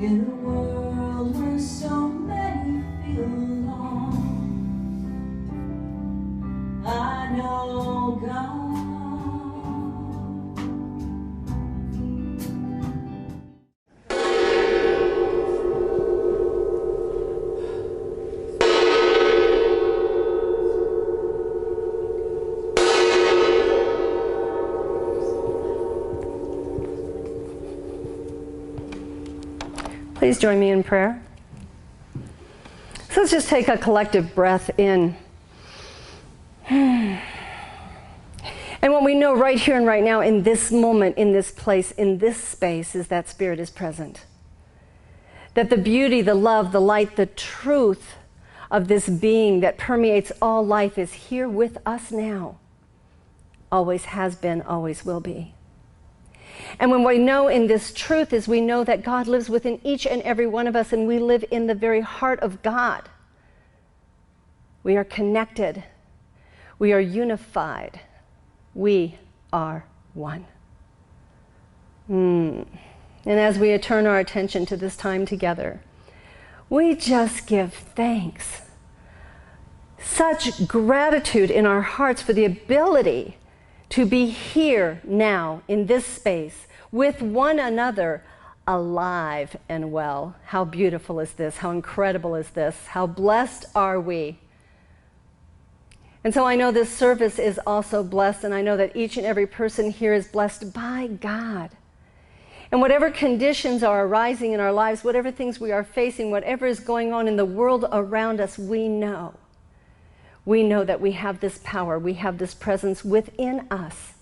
In a world where so many feel alone, I know God. Please join me in prayer. So let's just take a collective breath in. And what we know right here and right now, in this moment, in this place, in this space, is that Spirit is present. That the beauty, the love, the light, the truth of this being that permeates all life is here with us now. Always has been, always will be. And when we know in this truth is we know that God lives within each and every one of us, and we live in the very heart of God. We are connected. We are unified. We are one. And as we turn our attention to this time together, we just give thanks. Such gratitude in our hearts for the ability to be here now in this space with one another, alive and well. How beautiful is this? How incredible is this? How blessed are we? And so I know this service is also blessed, and I know that each and every person here is blessed by God. And whatever conditions are arising in our lives, whatever things we are facing, whatever is going on in the world around us, we know. We know that we have this power, we have this presence within us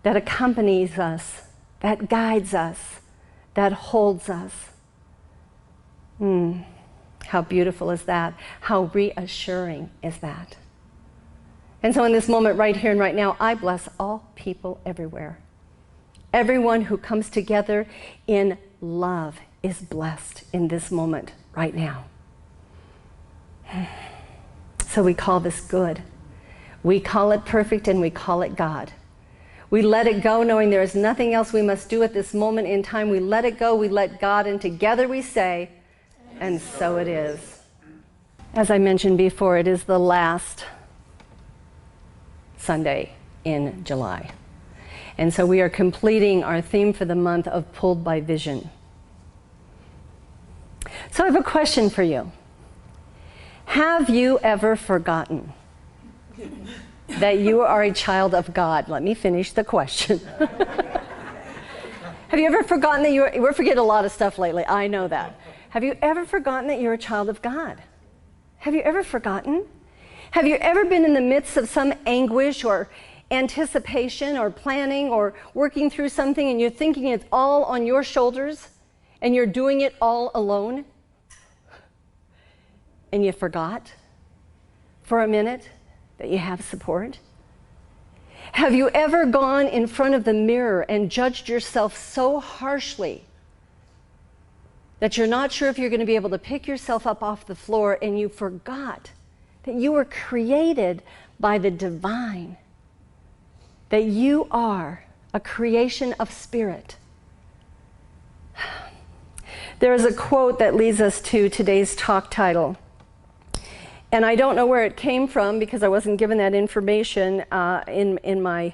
that accompanies us, that guides us, that holds us. How beautiful is that? How reassuring is that? And so in this moment right here and right now, I bless all people everywhere. Everyone who comes together in love is blessed in this moment right now. So we call this good. We call it perfect, and we call it God. We let it go knowing there is nothing else we must do at this moment in time. We let it go, we let God, and together we say, and so it is. As I mentioned before, it is the last Sunday in July. And so we are completing our theme for the month of Pulled by Vision. So I have a question for you. Have you ever forgotten that you are a child of God? Let me finish the question. Have you ever forgotten that we forget a lot of stuff lately, I know that. Have you ever forgotten that you're a child of God? Have you ever forgotten? Have you ever been in the midst of some anguish or anticipation or planning or working through something, and you're thinking it's all on your shoulders and you're doing it all alone? And you forgot for a minute that you have support? Have you ever gone in front of the mirror and judged yourself so harshly that you're not sure if you're going to be able to pick yourself up off the floor, and you forgot that you were created by the divine, that you are a creation of spirit? There is a quote that leads us to today's talk title. And I don't know where it came from because I wasn't given that information in my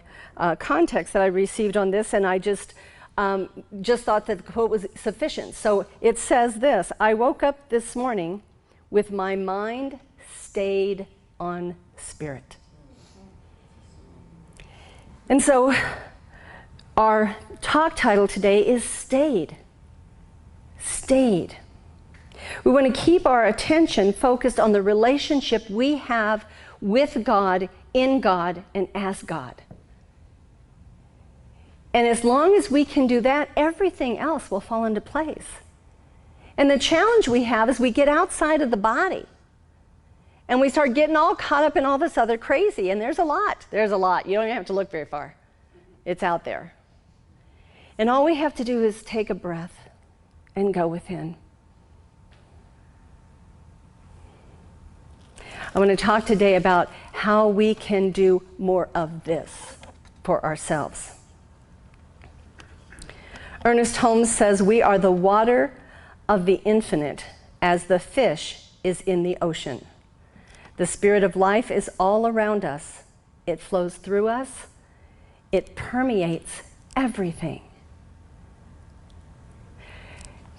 context that I received on this, and I just thought that the quote was sufficient. So it says this: I woke up this morning with my mind stayed on spirit. And so our talk title today is Stayed. Stayed. We want to keep our attention focused on the relationship we have with God, in God, and as God. And as long as we can do that, everything else will fall into place. And the challenge we have is we get outside of the body and we start getting all caught up in all this other crazy. And there's a lot. There's a lot. You don't even have to look very far. It's out there. And all we have to do is take a breath and go within. I want to talk today about how we can do more of this for ourselves. Ernest Holmes says, "We are the water of the infinite as the fish is in the ocean. The spirit of life is all around us. It flows through us. It permeates everything."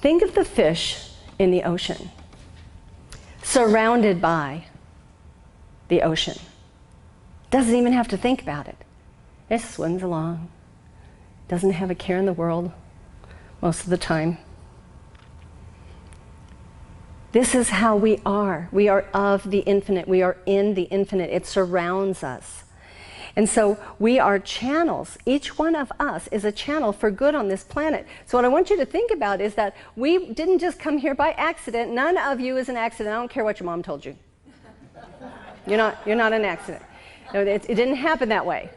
Think of the fish in the ocean, surrounded by the ocean. Doesn't even have to think about it. It swims along. Doesn't have a care in the world most of the time. This is how we are. We are of the infinite. We are in the infinite. It surrounds us. And so we are channels. Each one of us is a channel for good on this planet. So what I want you to think about is that we didn't just come here by accident. None of you is an accident. I don't care what your mom told you. You're not an accident. No, it didn't happen that way.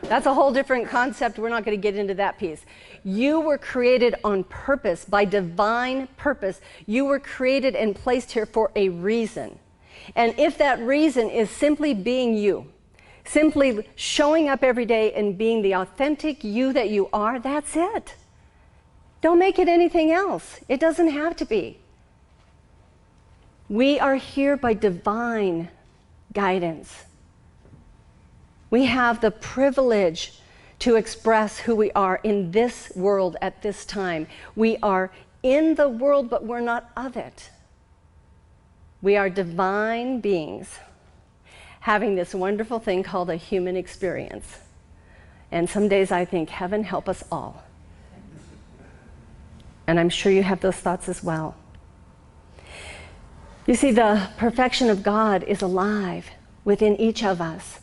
That's a whole different concept. We're not going to get into that piece. You were created on purpose, by divine purpose. You were created and placed here for a reason. And if that reason is simply being you, simply showing up every day and being the authentic you that you are, that's it. Don't make it anything else. It doesn't have to be. We are here by divine guidance. We have the privilege to express who we are in this world at this time. We are in the world, but we're not of it. We are divine beings having this wonderful thing called a human experience. And some days I think, heaven help us all. And I'm sure you have those thoughts as well. You see, the perfection of God is alive within each of us.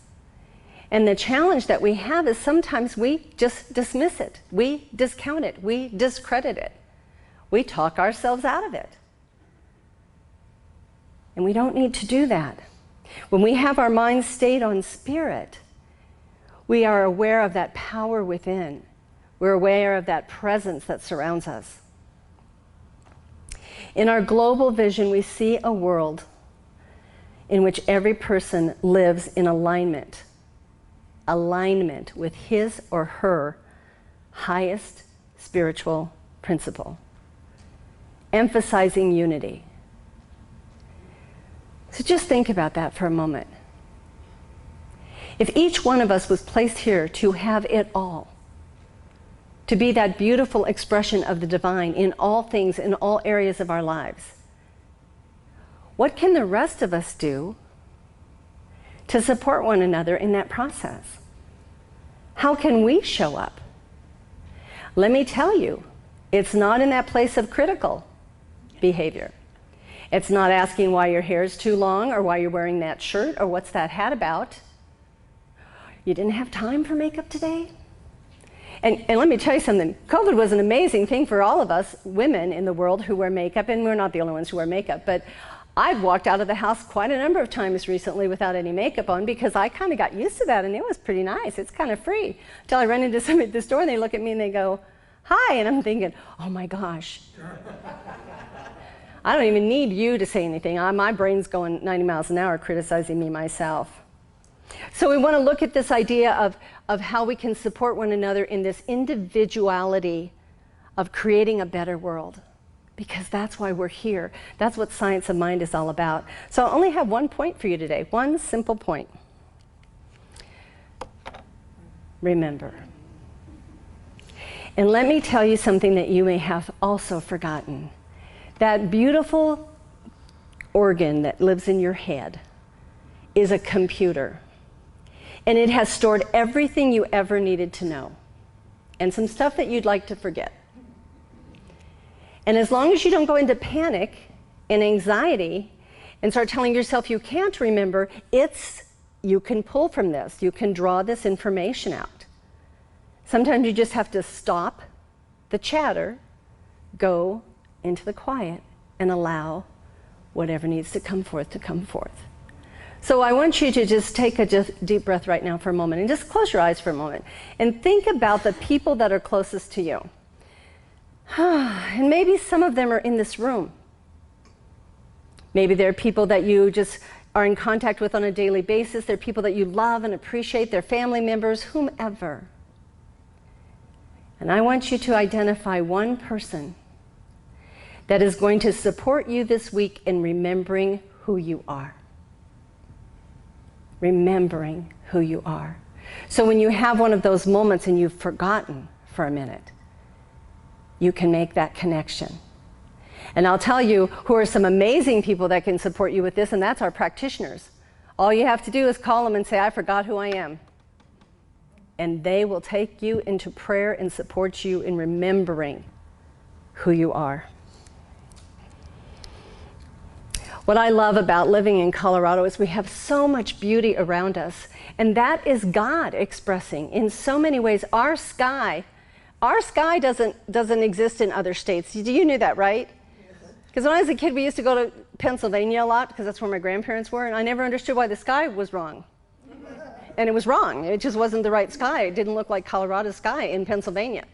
And the challenge that we have is sometimes we just dismiss it. We discount it. We discredit it. We talk ourselves out of it. And we don't need to do that. When we have our minds stayed on spirit, we are aware of that power within. We're aware of that presence that surrounds us. In our global vision, we see a world in which every person lives in alignment with his or her highest spiritual principle, emphasizing unity. So just think about that for a moment. If each one of us was placed here to have it all, to be that beautiful expression of the divine in all things, in all areas of our lives, what can the rest of us do to support one another in that process? How can we show up? Let me tell you, it's not in that place of critical behavior. It's not asking why your hair is too long or why you're wearing that shirt or what's that hat about. You didn't have time for makeup today? And let me tell you something. COVID was an amazing thing for all of us women in the world who wear makeup, and we're not the only ones who wear makeup, but I've walked out of the house quite a number of times recently without any makeup on because I kind of got used to that, and it was pretty nice. It's kind of free. Until I run into somebody at the store and they look at me and they go, "Hi," and I'm thinking, oh my gosh. I don't even need you to say anything. My brain's going 90 miles an hour criticizing me myself. So we want to look at this idea of how we can support one another in this individuality of creating a better world. Because that's why we're here. That's what Science of Mind is all about. So I only have one point for you today, one simple point. Remember. And let me tell you something that you may have also forgotten. That beautiful organ that lives in your head is a computer. And it has stored everything you ever needed to know. And some stuff that you'd like to forget. And as long as you don't go into panic and anxiety and start telling yourself you can't remember, you can pull from this. You can draw this information out. Sometimes you just have to stop the chatter, go into the quiet, and allow whatever needs to come forth to come forth. So I want you to just take a deep breath right now for a moment and just close your eyes for a moment and think about the people that are closest to you. And maybe some of them are in this room. Maybe they're people that you just are in contact with on a daily basis. They're people that you love and appreciate. They're family members, whomever. And I want you to identify one person that is going to support you this week in remembering who you are. Remembering who you are. So when you have one of those moments and you've forgotten for a minute, you can make that connection. And I'll tell you who are some amazing people that can support you with this, and that's our practitioners. All you have to do is call them and say, I forgot who I am. And they will take you into prayer and support you in remembering who you are. What I love about living in Colorado is we have so much beauty around us, and that is God expressing in so many ways. Our sky doesn't exist in other states. You knew that, right? Because when I was a kid, we used to go to Pennsylvania a lot because that's where my grandparents were, and I never understood why the sky was wrong. And it was wrong. It just wasn't the right sky. It didn't look like Colorado's sky in Pennsylvania.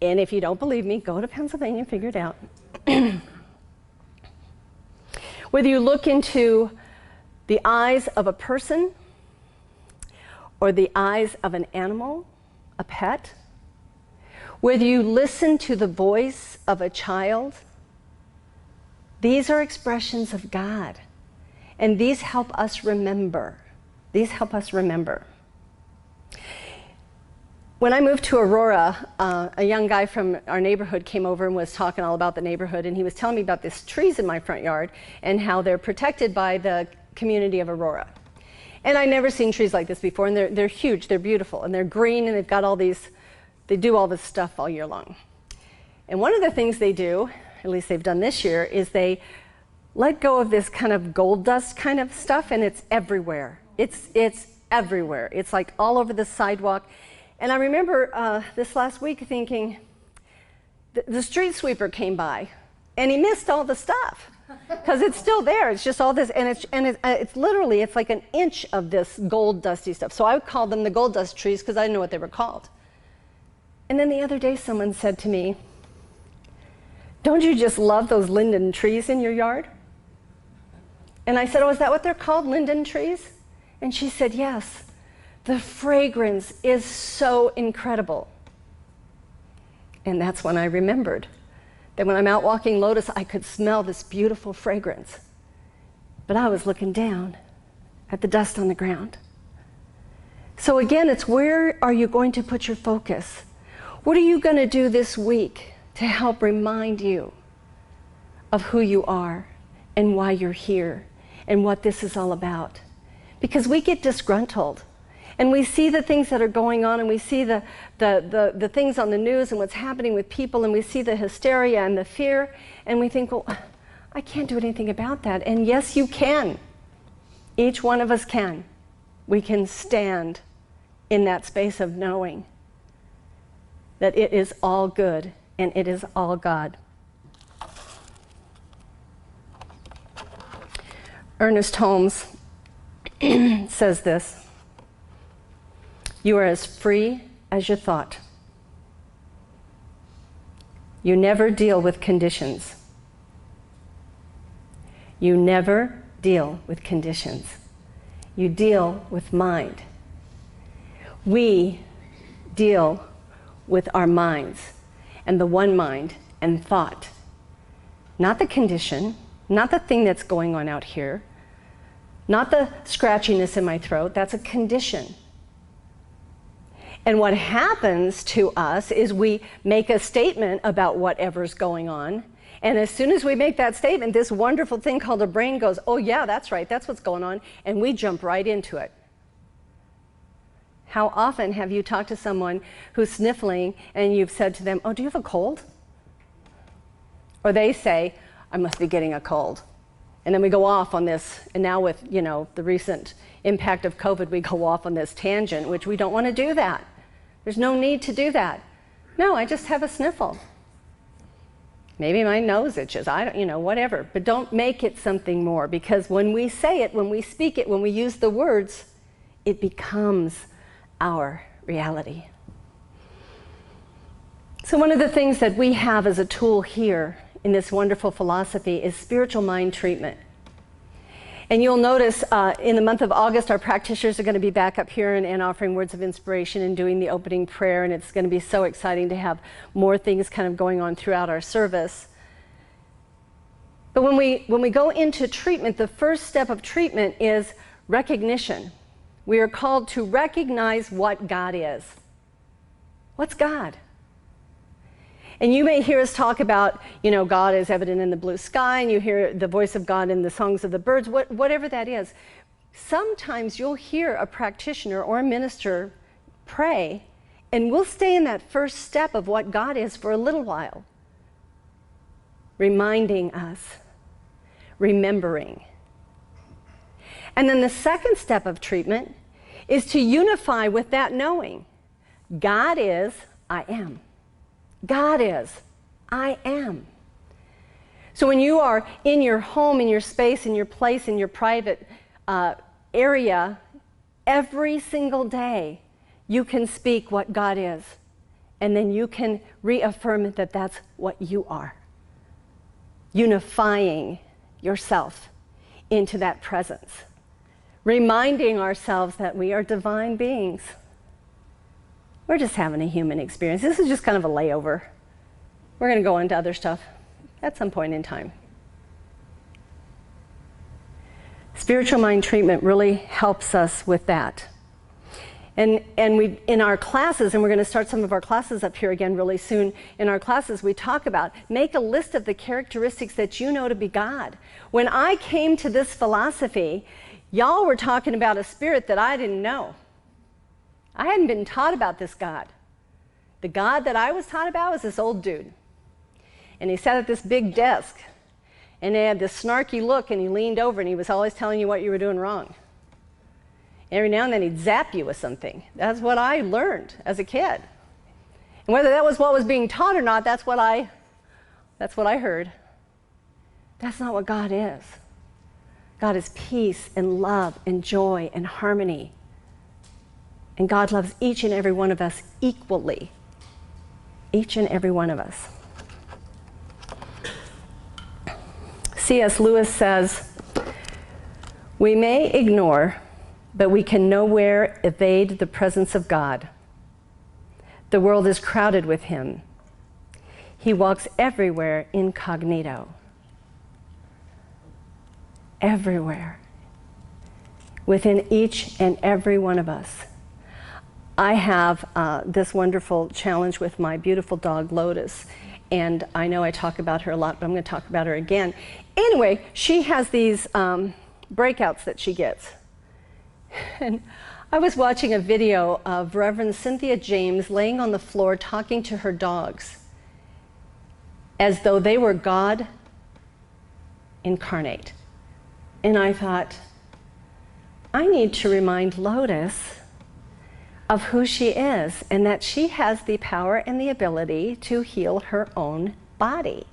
And if you don't believe me, go to Pennsylvania and figure it out. Whether you look into the eyes of a person or the eyes of an animal, a pet, whether you listen to the voice of a child, these are expressions of God. And these help us remember. These help us remember. When I moved to Aurora, a young guy from our neighborhood came over and was talking all about the neighborhood, and he was telling me about these trees in my front yard and how they're protected by the community of Aurora. And I'd never seen trees like this before, and they're huge, they're beautiful, and they're green, and they've got all these, they do all this stuff all year long. And one of the things they do, at least they've done this year, is they let go of this kind of gold dust kind of stuff, and it's everywhere. It's everywhere. It's like all over the sidewalk. And I remember this last week thinking, the street sweeper came by, and he missed all the stuff because it's still there. It's just all this, and it's literally, it's like an inch of this gold dusty stuff. So I would call them the gold dust trees because I didn't know what they were called. And then the other day someone said to me, don't you just love those linden trees in your yard? And I said, oh, is that what they're called, linden trees? And she said, yes. The fragrance is so incredible. And that's when I remembered that when I'm out walking Lotus, I could smell this beautiful fragrance. But I was looking down at the dust on the ground. So again, it's where are you going to put your focus? What are you going to do this week to help remind you of who you are and why you're here and what this is all about? Because we get disgruntled. And we see the things that are going on, and we see the things on the news and what's happening with people, and we see the hysteria and the fear, and we think, well, I can't do anything about that. And yes, you can. Each one of us can. We can stand in that space of knowing that it is all good and it is all God. Ernest Holmes says this. You are as free as your thought. You never deal with conditions. You never deal with conditions. You deal with mind. We deal with our minds and the one mind and thought. Not the condition, not the thing that's going on out here, not the scratchiness in my throat, that's a condition. And what happens to us is we make a statement about whatever's going on. And as soon as we make that statement, this wonderful thing called a brain goes, oh yeah, that's right, that's what's going on. And we jump right into it. How often have you talked to someone who's sniffling and you've said to them, oh, do you have a cold? Or they say, I must be getting a cold. And then we go off on this, and now with, the recent impact of COVID, we go off on this tangent, which we don't want to do that. There's no need to do that. No, I just have a sniffle. Maybe my nose itches, I don't, whatever. But don't make it something more, because when we say it, when we speak it, when we use the words, it becomes our reality. So one of the things that we have as a tool here in this wonderful philosophy is spiritual mind treatment. And you'll notice in the month of August, our practitioners are going to be back up here and offering words of inspiration and doing the opening prayer. And it's going to be so exciting to have more things kind of going on throughout our service. But when we go into treatment, the first step of treatment is recognition. We are called to recognize what God is. What's God? And you may hear us talk about, God is evident in the blue sky, and you hear the voice of God in the songs of the birds, whatever that is. Sometimes you'll hear a practitioner or a minister pray, and we'll stay in that first step of what God is for a little while, reminding us, remembering. And then the second step of treatment is to unify with that knowing. God is, I am. God is, I am. So when you are in your home, in your space, in your place, in your private area, every single day, you can speak what God is. And then you can reaffirm that that's what you are. Unifying yourself into that presence. Reminding ourselves that we are divine beings. We're just having a human experience. This is just kind of a layover. We're going to go on to other stuff at some point in time. Spiritual mind treatment really helps us with that. And we, in our classes, and we're going to start some of our classes up here again really soon, in our classes we talk about, make a list of the characteristics that you know to be God. When I came to this philosophy, y'all were talking about a spirit that I didn't know. I hadn't been taught about this God. The God that I was taught about was this old dude. And he sat at this big desk, and he had this snarky look, and he leaned over, and he was always telling you what you were doing wrong. Every now and then he'd zap you with something. That's what I learned as a kid. And whether that was what was being taught or not, that's what I heard. That's not what God is. God is peace and love and joy and harmony. And God loves each and every one of us equally. Each and every one of us. C.S. Lewis says, "We may ignore, but we can nowhere evade the presence of God. The world is crowded with him. He walks everywhere incognito." Everywhere. Within each and every one of us. I have this wonderful challenge with my beautiful dog, Lotus. And I know I talk about her a lot, but I'm going to talk about her again. Anyway, she has these breakouts that she gets. And I was watching a video of Reverend Cynthia James laying on the floor talking to her dogs as though they were God incarnate. And I thought, I need to remind Lotus of who she is and that she has the power and the ability to heal her own body.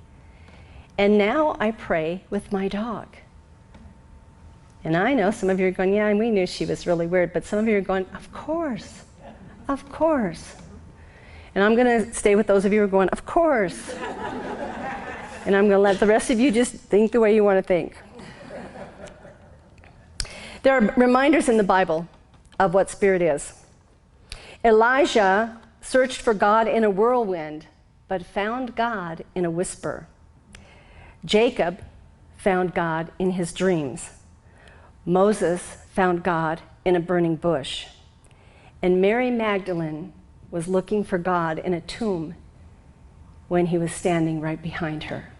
And now I pray with my dog. And I know some of you are going, yeah, we knew she was really weird, but some of you are going, of course, of course. And I'm going to stay with those of you who are going, of course. And I'm going to let the rest of you just think the way you want to think. There are reminders in the Bible of what spirit is. Elijah searched for God in a whirlwind, but found God in a whisper. Jacob found God in his dreams. Moses found God in a burning bush. And Mary Magdalene was looking for God in a tomb when he was standing right behind her.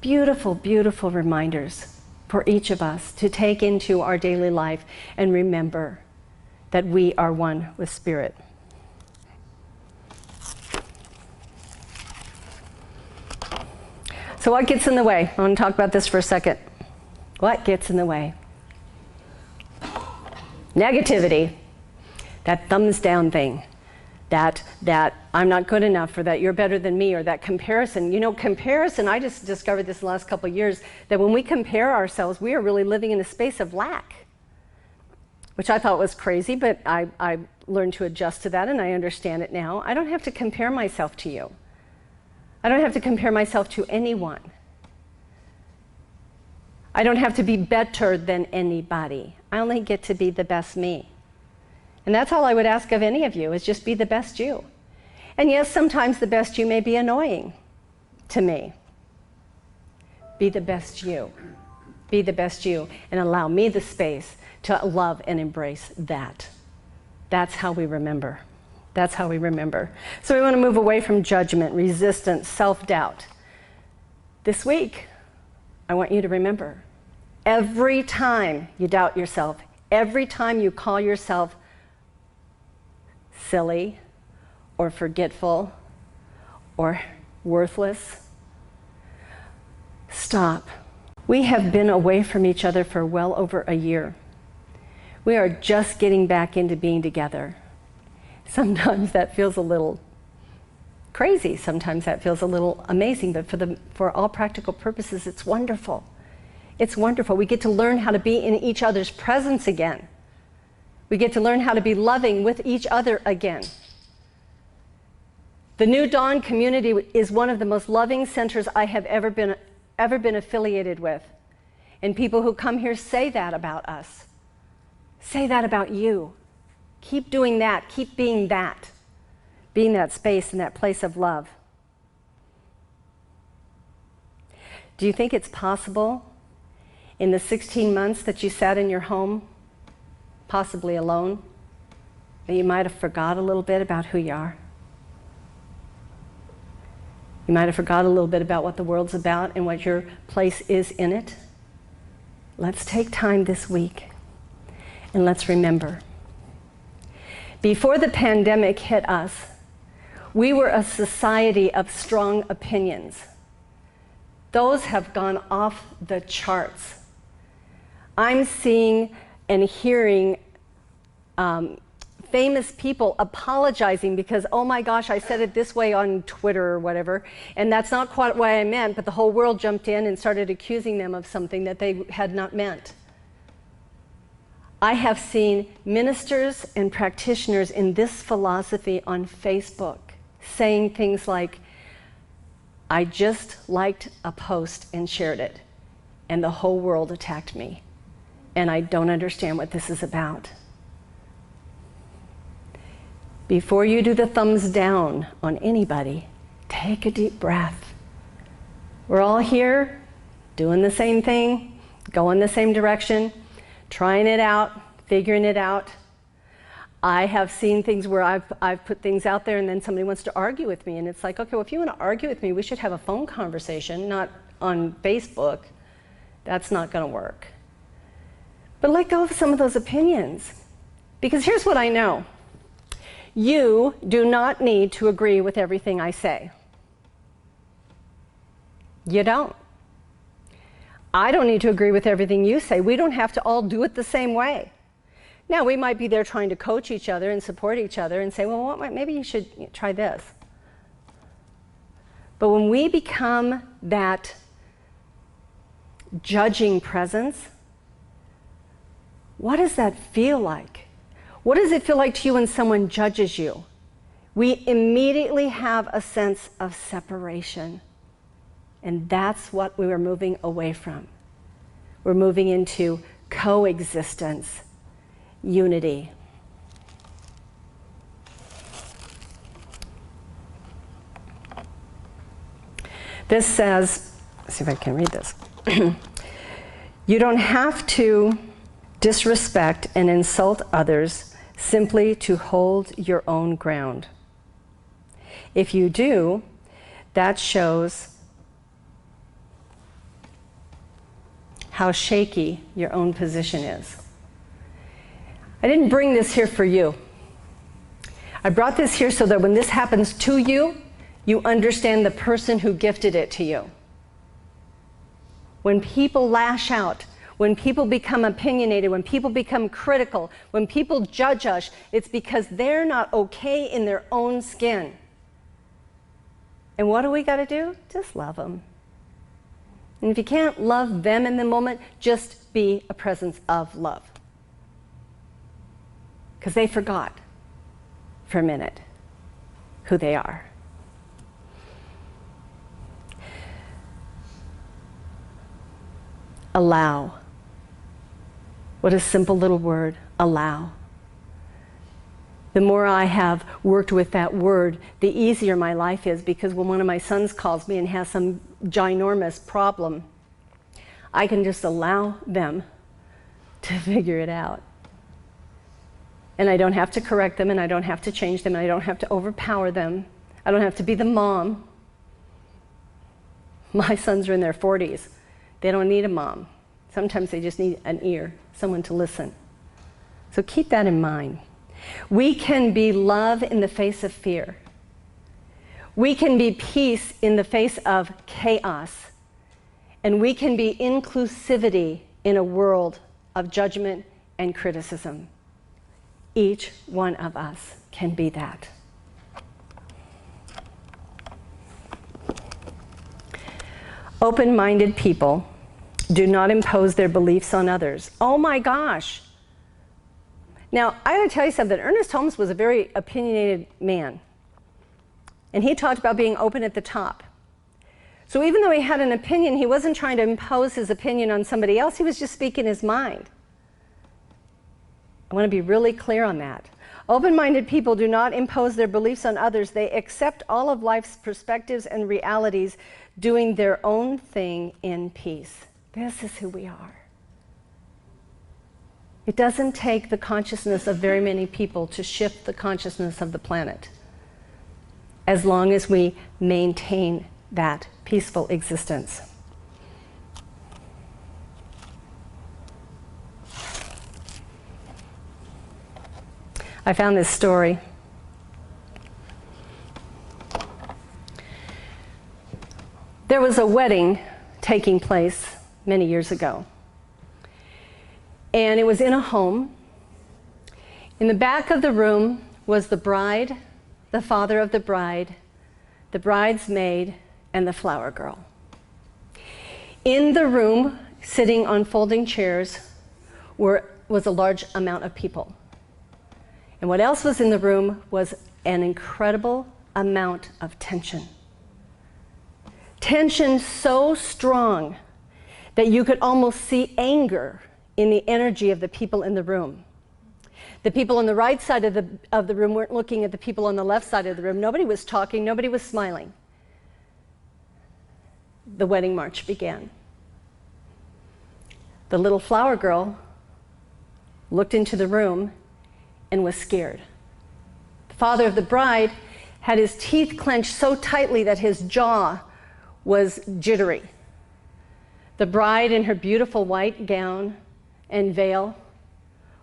Beautiful, beautiful reminders for each of us to take into our daily life and remember that we are one with Spirit. So what gets in the way? I want to talk about this for a second. What gets in the way? Negativity. That thumbs down thing. That I'm not good enough, or that you're better than me, or that comparison. You know, comparison, I just discovered this the last couple of years, that when we compare ourselves, we are really living in a space of lack. Which I thought was crazy, but I learned to adjust to that, and I understand it now. I don't have to compare myself to you. I don't have to compare myself to anyone. I don't have to be better than anybody. I only get to be the best me. And that's all I would ask of any of you, is just be the best you. And yes, sometimes the best you may be annoying to me. Be the best you. Be the best you, and allow me the space to love and embrace that. That's how we remember. That's how we remember. So we want to move away from judgment, resistance, self-doubt. This week, I want you to remember, every time you doubt yourself, every time you call yourself silly or forgetful or worthless, stop. We have been away from each other for well over a year. We are just getting back into being together. Sometimes that feels a little crazy. Sometimes that feels a little amazing, but for all practical purposes, it's wonderful. It's wonderful. We get to learn how to be in each other's presence again. We get to learn how to be loving with each other again. The New Dawn community is one of the most loving centers I have ever been affiliated with. And people who come here say that about us. Say that about you. Keep doing that. Keep being that. Being that space and that place of love. Do you think it's possible in the 16 months that you sat in your home, possibly alone, that you might have forgot a little bit about who you are? You might have forgot a little bit about what the world's about and what your place is in it. Let's take time this week and let's remember. Before the pandemic hit us, we were a society of strong opinions. Those have gone off the charts. I'm seeing and hearing famous people apologizing because, oh my gosh, I said it this way on Twitter or whatever, and that's not quite what I meant, but the whole world jumped in and started accusing them of something that they had not meant. I have seen ministers and practitioners in this philosophy on Facebook saying things like, I just liked a post and shared it, and the whole world attacked me, and I don't understand what this is about. Before you do the thumbs down on anybody, take a deep breath. We're all here doing the same thing, going the same direction, trying it out, figuring it out. I have seen things where I've put things out there and then somebody wants to argue with me, and it's like, okay, well, if you want to argue with me, we should have a phone conversation, not on Facebook. That's not going to work. But let go of some of those opinions, because here's what I know. You do not need to agree with everything I say. You don't. I don't need to agree with everything you say. We don't have to all do it the same way. Now, we might be there trying to coach each other and support each other and say, well, maybe you should try this. But when we become that judging presence, what does that feel like? What does it feel like to you when someone judges you? We immediately have a sense of separation. And that's what we are moving away from. We're moving into coexistence, unity. This says, let's see if I can read this. You don't have to disrespect and insult others simply to hold your own ground. If you do, that shows how shaky your own position is. I didn't bring this here for you. I brought this here so that when this happens to you, you understand the person who gifted it to you. When people lash out, when people become opinionated, when people become critical, when people judge us, it's because they're not okay in their own skin. And what do we got to do? Just love them. And if you can't love them in the moment, just be a presence of love. Because they forgot for a minute who they are. Allow. What a simple little word, allow. The more I have worked with that word, the easier my life is, because when one of my sons calls me and has some ginormous problem, I can just allow them to figure it out. And I don't have to correct them, and I don't have to change them, and I don't have to overpower them. I don't have to be the mom. My sons are in their 40s. They don't need a mom. Sometimes they just need an ear, someone to listen. So keep that in mind. We can be love in the face of fear. We can be peace in the face of chaos. And we can be inclusivity in a world of judgment and criticism. Each one of us can be that. Open-minded people do not impose their beliefs on others. Oh my gosh. Now, I gotta tell you something. Ernest Holmes was a very opinionated man. And he talked about being open at the top. So even though he had an opinion, he wasn't trying to impose his opinion on somebody else. He was just speaking his mind. I want to be really clear on that. Open-minded people do not impose their beliefs on others. They accept all of life's perspectives and realities, doing their own thing in peace. This is who we are. It doesn't take the consciousness of very many people to shift the consciousness of the planet, as long as we maintain that peaceful existence. I found this story. There was a wedding taking place many years ago. And it was in a home. In the back of the room was the bride, the father of the bride, the bridesmaid, and the flower girl. In the room, sitting on folding chairs, was a large amount of people. And what else was in the room was an incredible amount of tension. Tension so strong that you could almost see anger in the energy of the people in the room. The people on the right side of the room weren't looking at the people on the left side of the room. Nobody was talking, nobody was smiling. The wedding march began. The little flower girl looked into the room and was scared. The father of the bride had his teeth clenched so tightly that his jaw was jittery. The bride, in her beautiful white gown and veil,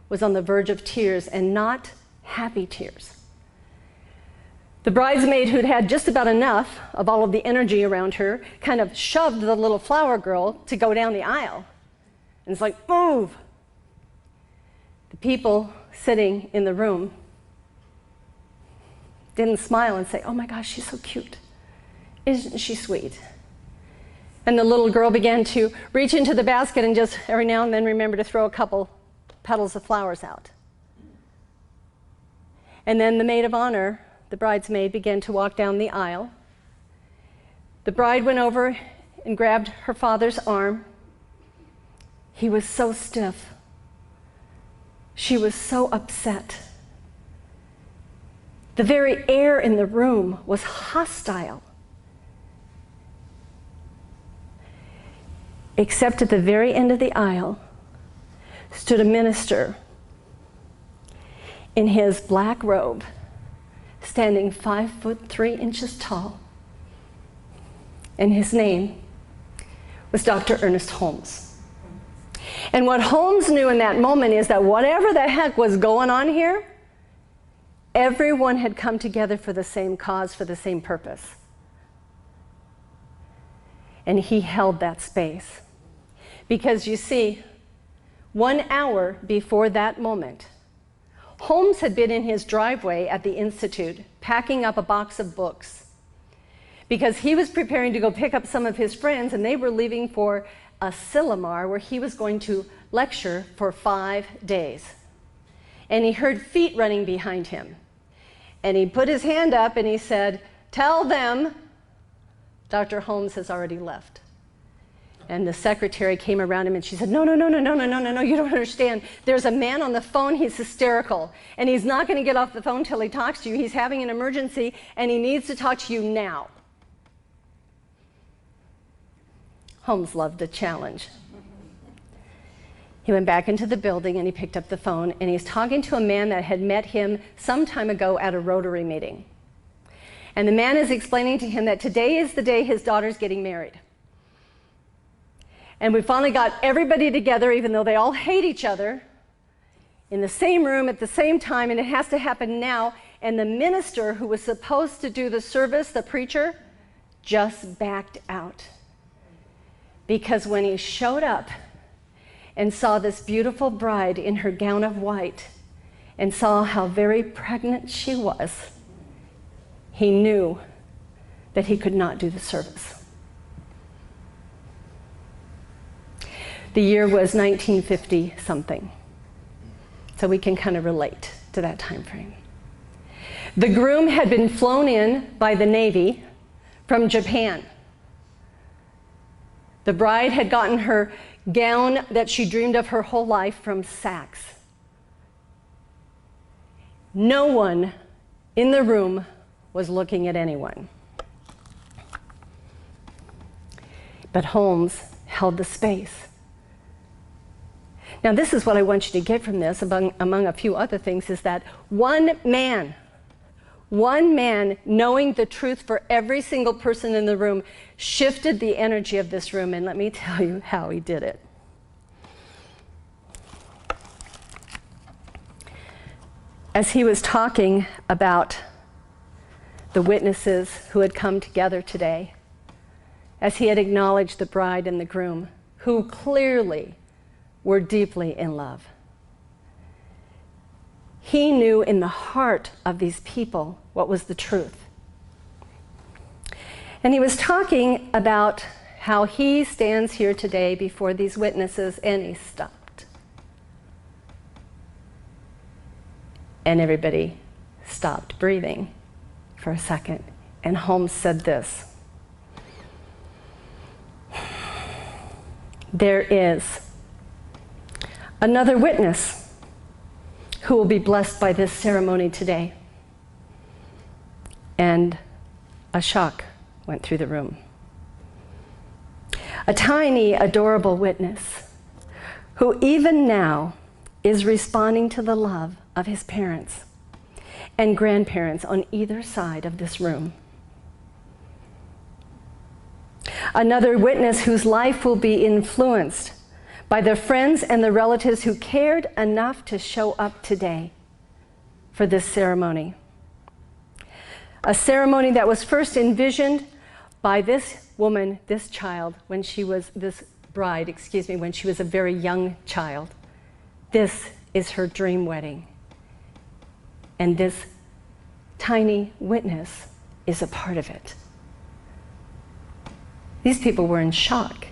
was on the verge of tears, and not happy tears. The bridesmaid, who'd had just about enough of all of the energy around her, kind of shoved the little flower girl to go down the aisle. And it's like, move! The people sitting in the room didn't smile and say, oh my gosh, she's so cute. Isn't she sweet? And the little girl began to reach into the basket and just every now and then remember to throw a couple petals of flowers out. And then the maid of honor, the bridesmaid, began to walk down the aisle. The bride went over and grabbed her father's arm. He was so stiff. She was so upset. The very air in the room was hostile. Except at the very end of the aisle stood a minister in his black robe, standing 5'3" tall. And his name was Dr. Ernest Holmes. And what Holmes knew in that moment is that whatever the heck was going on here, everyone had come together for the same cause, for the same purpose. And he held that space. Because you see, 1 hour before that moment, Holmes had been in his driveway at the Institute packing up a box of books because he was preparing to go pick up some of his friends, and they were leaving for Asilomar, where he was going to lecture for 5 days. And he heard feet running behind him. And he put his hand up and he said, "Tell them Dr. Holmes has already left." And the secretary came around him and she said, no, no, no, no, no, no, no, no, no, you don't understand. There's a man on the phone, he's hysterical. And he's not going to get off the phone till he talks to you. He's having an emergency and he needs to talk to you now. Holmes loved a challenge. He went back into the building and he picked up the phone and he's talking to a man that had met him some time ago at a Rotary meeting. And the man is explaining to him that today is the day his daughter's getting married. And we finally got everybody together, even though they all hate each other, in the same room at the same time, and it has to happen now. And the minister who was supposed to do the service, the preacher, just backed out. Because when he showed up and saw this beautiful bride in her gown of white and saw how very pregnant she was, he knew that he could not do the service. The year was 1950 something, so we can kind of relate to that time frame. The groom had been flown in by the Navy from Japan. The bride had gotten her gown that she dreamed of her whole life from Saks. No one in the room was looking at anyone. But Holmes held the space. Now, this is what I want you to get from this, among a few other things, is that one man knowing the truth for every single person in the room shifted the energy of this room, and let me tell you how he did it. As he was talking about the witnesses who had come together today, as he had acknowledged the bride and the groom, who clearly were deeply in love. He knew in the heart of these people what was the truth. And he was talking about how he stands here today before these witnesses, and he stopped. And everybody stopped breathing for a second. And Holmes said this: there is another witness who will be blessed by this ceremony today. And a shock went through the room. A tiny, adorable witness who even now is responding to the love of his parents and grandparents on either side of this room. Another witness whose life will be influenced by the friends and the relatives who cared enough to show up today for this ceremony. A ceremony that was first envisioned by this woman, this child, when she was, this bride, when she was a very young child. This is her dream wedding. And this tiny witness is a part of it. These people were in shock.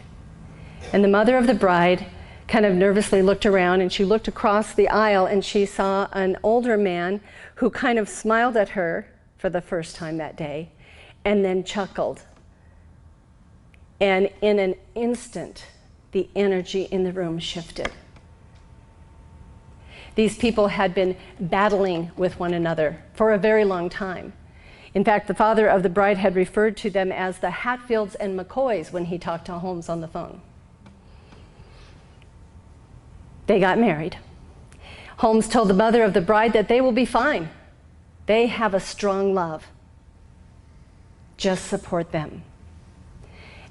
And the mother of the bride kind of nervously looked around, and she looked across the aisle and she saw an older man who kind of smiled at her for the first time that day and then chuckled. And in an instant, the energy in the room shifted. These people had been battling with one another for a very long time. In fact, the father of the bride had referred to them as the Hatfields and McCoys when he talked to Holmes on the phone. They got married. Holmes told the mother of the bride that they will be fine. They have a strong love. Just support them.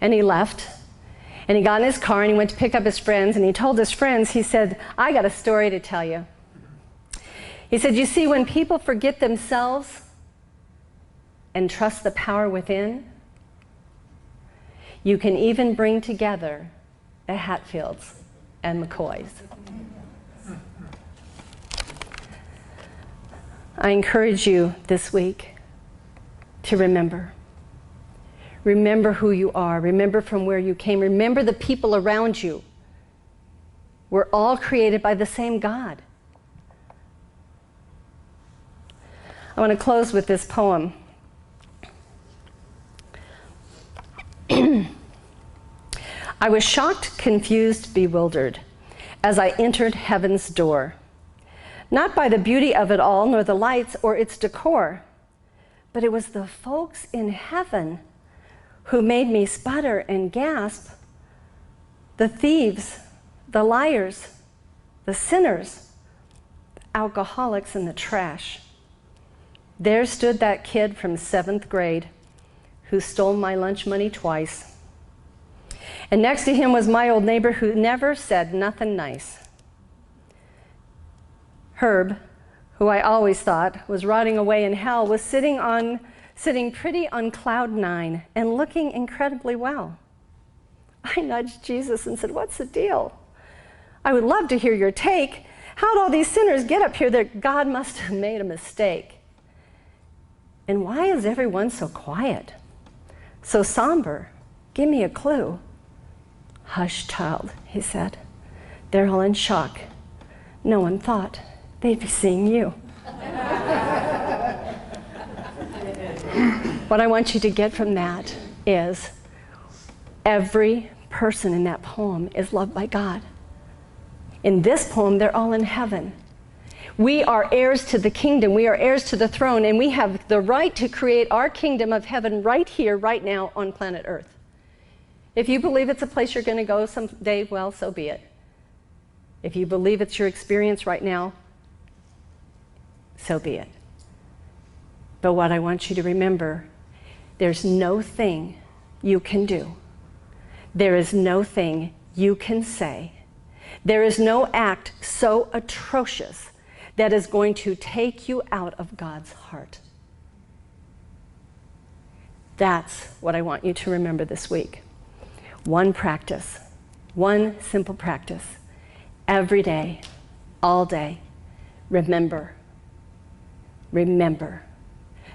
And he left, and he got in his car and he went to pick up his friends, and he told his friends, he said, I got a story to tell you. He said, you see, when people forget themselves and trust the power within, you can even bring together the Hatfields and McCoys. I encourage you this week to remember. Remember who you are. Remember from where you came. Remember the people around you. We're all created by the same God. I want to close with this poem. I was shocked, confused, bewildered as I entered heaven's door. Not by the beauty of it all, nor the lights or its decor, but it was the folks in heaven who made me sputter and gasp. The thieves, the liars, the sinners, the alcoholics, and the trash. There stood that kid from 7th grade who stole my lunch money twice. And next to him was my old neighbor who never said nothing nice. Herb, who I always thought was rotting away in hell, was sitting pretty on cloud 9 and looking incredibly well. I nudged Jesus and said, "What's the deal? I would love to hear your take. How'd all these sinners get up here that God must have made a mistake? And why is everyone so quiet, so somber? Give me a clue." "Hush, child," he said. "They're all in shock. No one thought they'd be seeing you." What I want you to get from that is every person in that poem is loved by God. In this poem, they're all in heaven. We are heirs to the kingdom. We are heirs to the throne, and we have the right to create our kingdom of heaven right here, right now on planet Earth. If you believe it's a place you're going to go someday, well, so be it. If you believe it's your experience right now, so be it. But what I want you to remember, there's no thing you can do. There is no thing you can say. There is no act so atrocious that is going to take you out of God's heart. That's what I want you to remember this week. One practice, one simple practice, every day, all day. Remember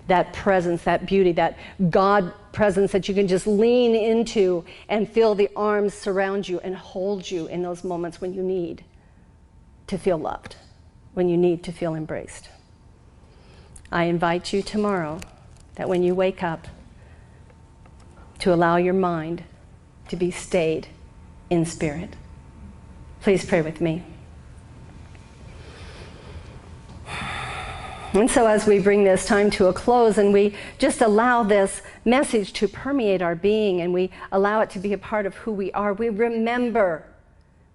that presence, that beauty, that God presence that you can just lean into and feel the arms surround you and hold you in those moments when you need to feel loved, when you need to feel embraced. I invite you tomorrow that when you wake up, to allow your mind to be stayed in spirit. Please pray with me. And so as we bring this time to a close and we just allow this message to permeate our being and we allow it to be a part of who we are, we remember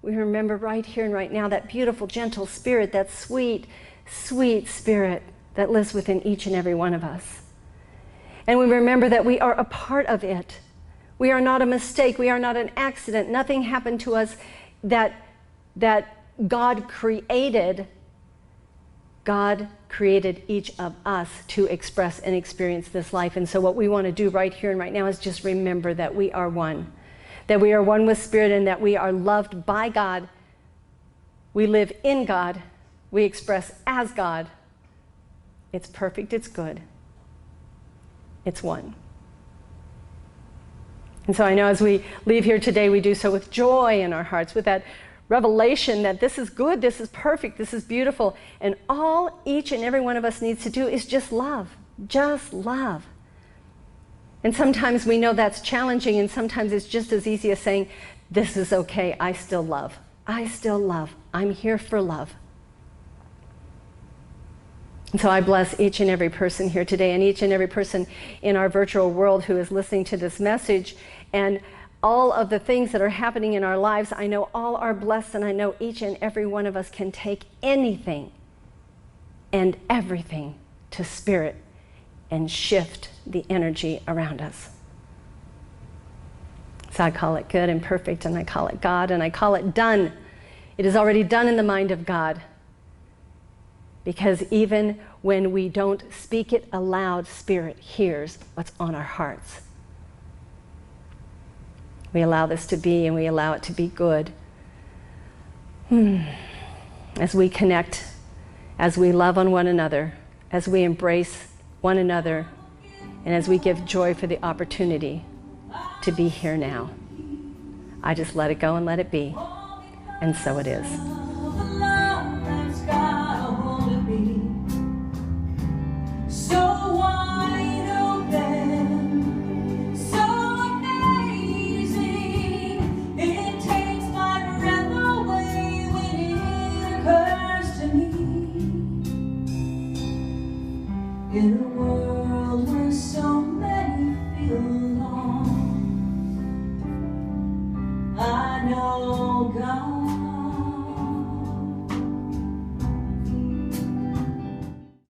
right here and right now that beautiful, gentle spirit, that sweet, sweet spirit that lives within each and every one of us. And we remember that we are a part of it. We are not a mistake. We are not an accident. Nothing happened to us that God created. God created each of us to express and experience this life. And so what we want to do right here and right now is just remember that we are one. That we are one with Spirit and that we are loved by God. We live in God. We express as God. It's perfect. It's good. It's one. And so I know as we leave here today, we do so with joy in our hearts, with that revelation that this is good, this is perfect, this is beautiful. And all each and every one of us needs to do is just love. Just love. And sometimes we know that's challenging, and sometimes it's just as easy as saying, this is okay, I still love. I still love. I'm here for love. And so I bless each and every person here today and each and every person in our virtual world who is listening to this message. And all of the things that are happening in our lives, I know all are blessed, and I know each and every one of us can take anything and everything to Spirit and shift the energy around us. So I call it good and perfect, and I call it God, and I call it done. It is already done in the mind of God. Because even when we don't speak it aloud, Spirit hears what's on our hearts. We allow this to be, and we allow it to be good. As we connect, as we love on one another, as we embrace one another, and as we give joy for the opportunity to be here now. I just let it go and let it be, and so it is. gone.